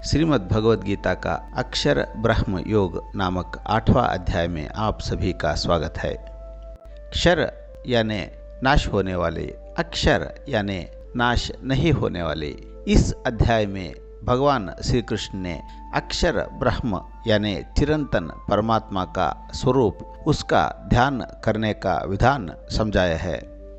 श्रीमद् भगवद गीता का अक्षर ब्रह्म योग नामक 8वां अध्याय में आप सभी का स्वागत है। क्षर यानी नाश होने वाले, अक्षर यानी नाश नहीं होने वाले। इस अध्याय में भगवान श्री कृष्ण ने अक्षर ब्रह्म यानी चिरंतन परमात्मा का स्वरूप, उसका ध्यान करने का विधान समझाया है।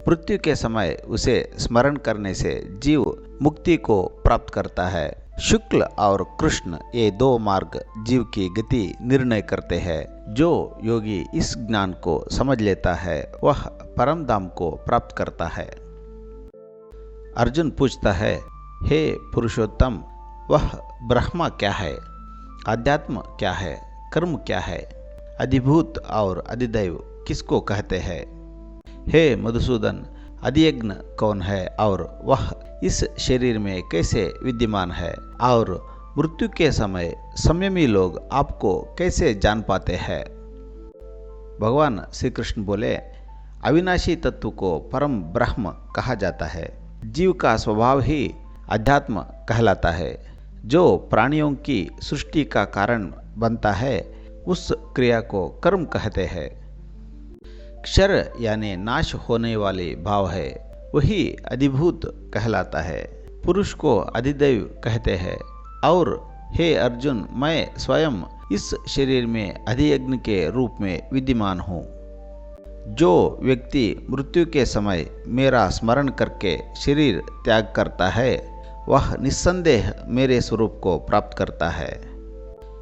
मृत्यु के समय उसे स्मरण करने से जीव मुक्ति को प्राप्त करता है। शुक्ल और कृष्ण ये दो मार्ग जीव की गति निर्णय करते हैं। जो योगी इस ज्ञान को समझ लेता है वह परम धाम को प्राप्त करता है। अर्जुन पूछता है, हे पुरुषोत्तम, वह ब्रह्मा क्या है, अध्यात्म क्या है, कर्म क्या है, अधिभूत और अधिदैव किसको कहते हैं? हे मधुसूदन, अधियज्ञ कौन है और वह इस शरीर में कैसे विद्यमान है, और मृत्यु के समय संयमी लोग आपको कैसे जान पाते हैं? भगवान श्री कृष्ण बोले, अविनाशी तत्व को परम ब्रह्म कहा जाता है। जीव का स्वभाव ही अध्यात्म कहलाता है। जो प्राणियों की सृष्टि का कारण बनता है उस क्रिया को कर्म कहते हैं। क्षर यानी नाश होने वाले भाव है, वही अधिभूत कहलाता है। पुरुष को अधिदैव कहते हैं। और हे अर्जुन, मैं स्वयं इस शरीर में अधियज्ञ के रूप में विद्यमान हूँ। जो व्यक्ति मृत्यु के समय मेरा स्मरण करके शरीर त्याग करता है वह निस्संदेह मेरे स्वरूप को प्राप्त करता है।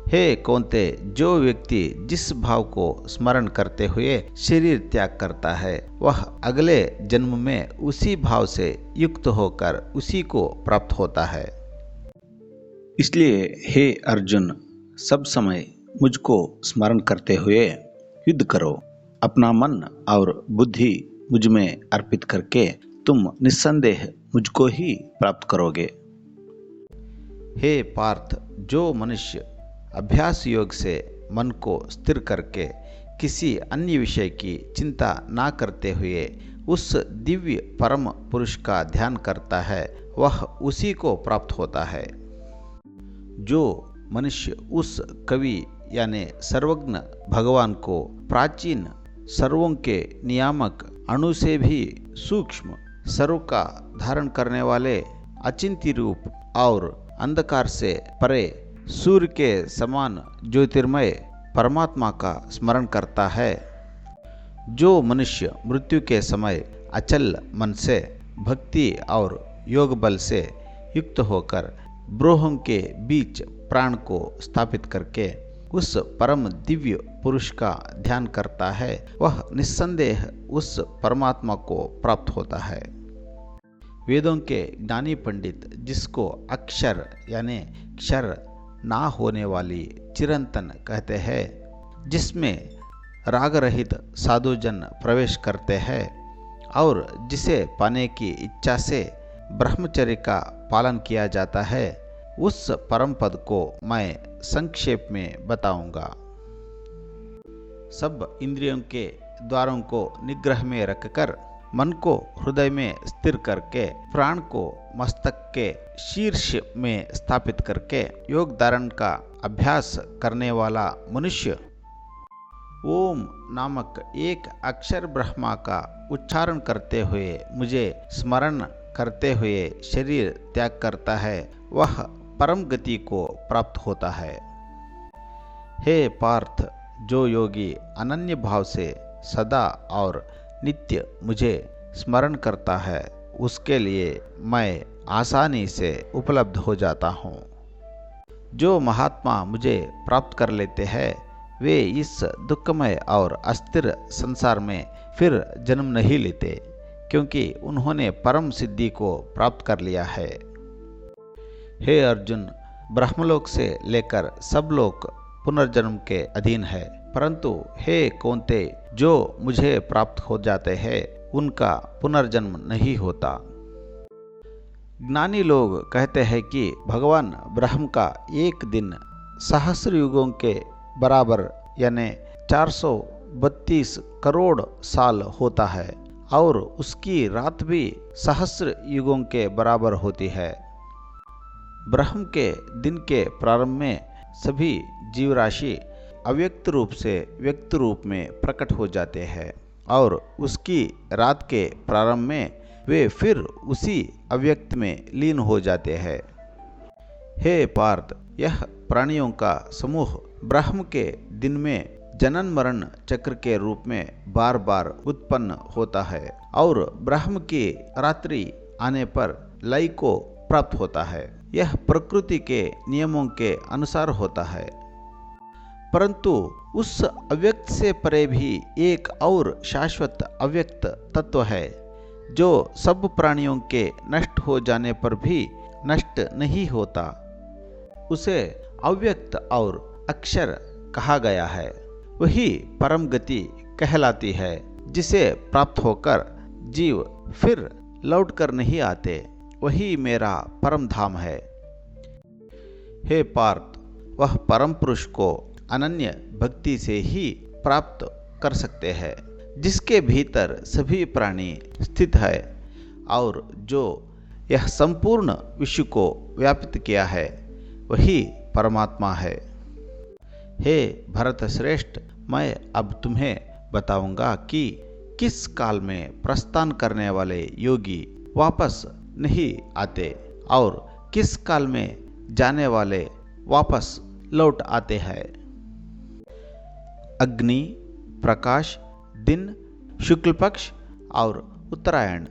हे कौन्ते, जो व्यक्ति जिस भाव को स्मरण करते हुए शरीर त्याग करता है वह अगले जन्म में उसी भाव से युक्त होकर उसी को प्राप्त होता है। इसलिए हे अर्जुन, सब समय मुझको स्मरण करते हुए युद्ध करो। अपना मन और बुद्धि मुझ में अर्पित करके तुम निस्संदेह मुझको ही प्राप्त करोगे। हे पार्थ, जो मनुष्य अभ्यास योग से मन को स्थिर करके किसी अन्य विषय की चिंता ना करते हुए उस दिव्य परम पुरुष का ध्यान करता है वह उसी को प्राप्त होता है। जो मनुष्य उस कवि यानी सर्वज्ञ भगवान को प्राचीन, सर्वों के नियामक, अणु से भी सूक्ष्म, सर्व का धारण करने वाले, अचिंत्य रूप और अंधकार से परे सूर्य के समान ज्योतिर्मय परमात्मा का स्मरण करता है। जो मनुष्य मृत्यु के समय अचल मन से भक्ति और योग बल से युक्त होकर ब्रोहों के बीच प्राण को स्थापित करके उस परम दिव्य पुरुष का ध्यान करता है वह निस्संदेह उस परमात्मा को प्राप्त होता है। वेदों के ज्ञानी पंडित जिसको अक्षर यानी क्षर ना होने वाली चिरंतन कहते हैं, जिसमें राग रहित साधुजन प्रवेश करते हैं और जिसे पाने की इच्छा से ब्रह्मचर्य का पालन किया जाता है, उस परम पद को मैं संक्षेप में बताऊंगा। सब इंद्रियों के द्वारों को निग्रह में रखकर मन को हृदय में स्थिर करके प्राण को मस्तक के शीर्ष में स्थापित करके योग धारण का अभ्यास करने वाला मनुष्य ओम नामक एक अक्षर ब्रह्मा का उच्चारण करते हुए मुझे स्मरण करते हुए शरीर त्याग करता है वह परम गति को प्राप्त होता है। हे पार्थ, जो योगी अनन्य भाव से सदा और नित्य मुझे स्मरण करता है उसके लिए मैं आसानी से उपलब्ध हो जाता हूँ। जो महात्मा मुझे प्राप्त कर लेते हैं वे इस दुखमय और अस्थिर संसार में फिर जन्म नहीं लेते, क्योंकि उन्होंने परम सिद्धि को प्राप्त कर लिया है। हे अर्जुन, ब्रह्मलोक से लेकर सब लोग पुनर्जन्म के अधीन है, परंतु हे कौन्ते, जो मुझे प्राप्त हो जाते हैं उनका पुनर्जन्म नहीं होता। ज्ञानी लोग कहते हैं कि भगवान ब्रह्म का एक दिन सहस्र युगों के बराबर यानी 432 करोड़ साल होता है और उसकी रात भी सहस्र युगों के बराबर होती है। ब्रह्म के दिन के प्रारंभ में सभी जीवराशि अव्यक्त रूप से व्यक्त रूप में प्रकट हो जाते हैं और उसकी रात के प्रारंभ में वे फिर उसी अव्यक्त में लीन हो जाते हैं। हे पार्थ, यह प्राणियों का समूह ब्रह्म के दिन में जनन मरण चक्र के रूप में बार बार उत्पन्न होता है और ब्रह्म की रात्रि आने पर लय को प्राप्त होता है। यह प्रकृति के नियमों के अनुसार होता है, परंतु उस अव्यक्त से परे भी एक और शाश्वत अव्यक्त तत्व है जो सब प्राणियों के नष्ट हो जाने पर भी नष्ट नहीं होता। उसे अव्यक्त और अक्षर कहा गया है। वही परम गति कहलाती है जिसे प्राप्त होकर जीव फिर लौट कर नहीं आते। वही मेरा परम धाम है। हे पार्थ, वह परम पुरुष को अनन्य भक्ति से ही प्राप्त कर सकते हैं जिसके भीतर सभी प्राणी स्थित है और जो यह संपूर्ण विश्व को व्यापित किया है वही परमात्मा है। हे भरत श्रेष्ठ, मैं अब तुम्हें बताऊंगा कि किस काल में प्रस्थान करने वाले योगी वापस नहीं आते और किस काल में जाने वाले वापस लौट आते हैं। अग्नि, प्रकाश, दिन, शुक्ल पक्ष और उत्तरायण,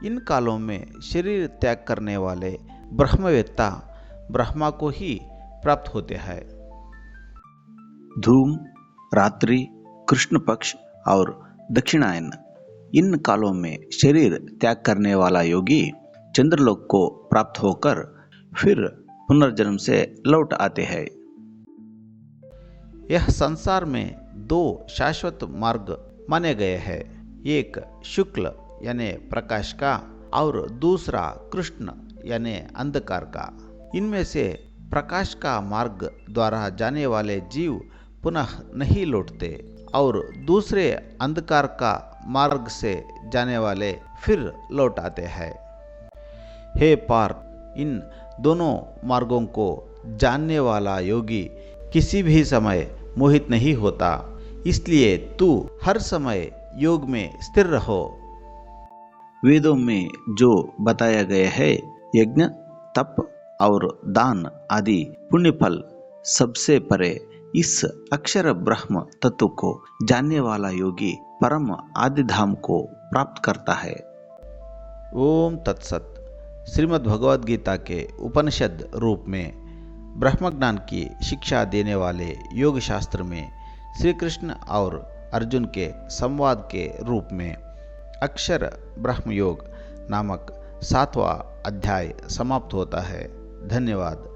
इन कालों में शरीर त्याग करने वाले ब्रह्मवेत्ता ब्रह्मा को ही प्राप्त होते हैं। धूम, रात्रि, कृष्ण पक्ष और दक्षिणायन, इन कालों में शरीर त्याग करने वाला योगी चंद्रलोक को प्राप्त होकर फिर पुनर्जन्म से लौट आते हैं। यह संसार में दो शाश्वत मार्ग माने गए हैं, एक शुक्ल यानी प्रकाश का और दूसरा कृष्ण यानी अंधकार का। इनमें से प्रकाश का मार्ग द्वारा जाने वाले जीव पुनः नहीं लौटते और दूसरे अंधकार का मार्ग से जाने वाले फिर लौट आते हैं। हे पार्थ, इन दोनों मार्गों को जानने वाला योगी किसी भी समय मोहित नहीं होता, इसलिए तू हर समय योग में स्थिर रहो। वेदों में जो बताया गया है, यज्ञ, तप और दान आदि पुण्य फल सबसे परे इस अक्षर ब्रह्म तत्व को जानने वाला योगी परम आदि धाम को प्राप्त करता है। ओम तत्सत। श्रीमद् भगवद गीता के उपनिषद रूप में ब्रह्म ज्ञान की शिक्षा देने वाले योग शास्त्र में श्री कृष्ण और अर्जुन के संवाद के रूप में अक्षर ब्रह्म योग नामक 7वां अध्याय समाप्त होता है। धन्यवाद।